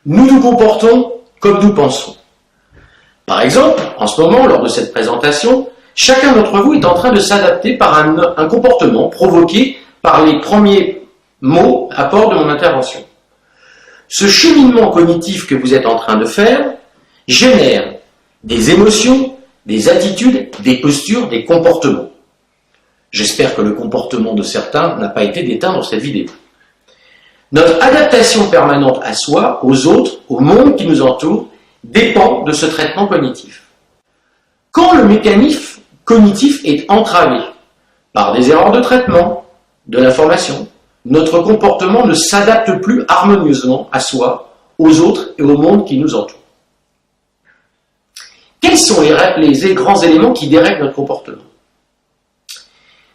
nous nous comportons comme nous pensons. Par exemple, en ce moment, lors de cette présentation, chacun d'entre vous est en train de s'adapter par un comportement provoqué par les premiers mots, apports de mon intervention. Ce cheminement cognitif que vous êtes en train de faire génère des émotions, des attitudes, des postures, des comportements. J'espère que le comportement de certains n'a pas été déteint dans cette vidéo. Notre adaptation permanente à soi, aux autres, au monde qui nous entoure, dépend de ce traitement cognitif. Quand le mécanisme cognitif est entravé par des erreurs de traitement de l'information, notre comportement ne s'adapte plus harmonieusement à soi, aux autres et au monde qui nous entoure. Quels sont les grands éléments qui dérèglent notre comportement?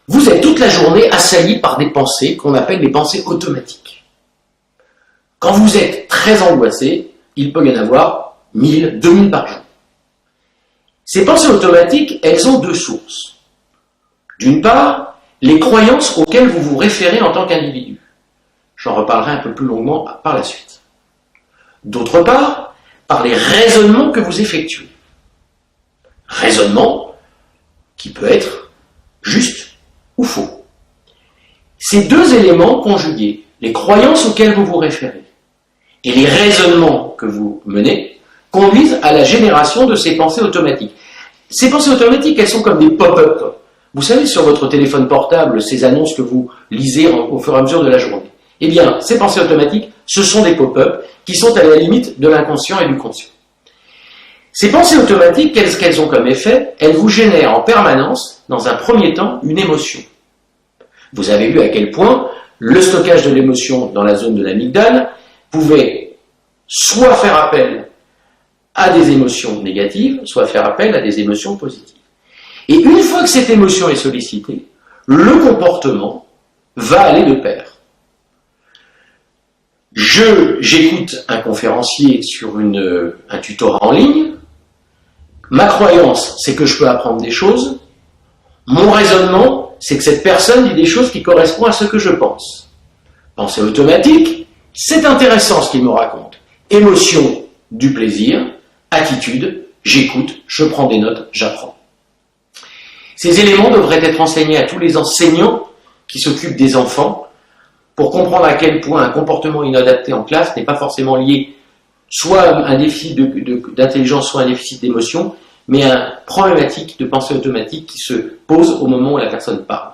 Vous êtes toute la journée assailli par des pensées qu'on appelle des pensées automatiques. Quand vous êtes très angoissé, il peut y en avoir 1000, 2000 par jour. Ces pensées automatiques, elles ont deux sources. D'une part, les croyances auxquelles vous vous référez en tant qu'individu. J'en reparlerai un peu plus longuement par la suite. D'autre part, par les raisonnements que vous effectuez. Raisonnement qui peut être juste ou faux. Ces deux éléments conjugués, les croyances auxquelles vous vous référez et les raisonnements que vous menez, conduisent à la génération de ces pensées automatiques. Ces pensées automatiques, elles sont comme des pop-up. Vous savez, sur votre téléphone portable, ces annonces que vous lisez au fur et à mesure de la journée. Eh bien, ces pensées automatiques, ce sont des pop-up qui sont à la limite de l'inconscient et du conscient. Ces pensées automatiques, qu'est-ce qu'elles ont comme effet? Elles vous génèrent en permanence, dans un premier temps, une émotion. Vous avez vu à quel point le stockage de l'émotion dans la zone de l'amygdale pouvait soit faire appel à des émotions négatives, soit faire appel à des émotions positives. Et une fois que cette émotion est sollicitée, le comportement va aller de pair. J'écoute un conférencier sur un tutorat en ligne. Ma croyance, c'est que je peux apprendre des choses. Mon raisonnement, c'est que cette personne dit des choses qui correspondent à ce que je pense. Pensée automatique, c'est intéressant ce qu'il me raconte. Émotion, du plaisir. Attitude, j'écoute, je prends des notes, j'apprends. Ces éléments devraient être enseignés à tous les enseignants qui s'occupent des enfants pour comprendre à quel point un comportement inadapté en classe n'est pas forcément lié soit à un déficit d'intelligence, soit à un déficit d'émotion, mais à une problématique de pensée automatique qui se pose au moment où la personne parle.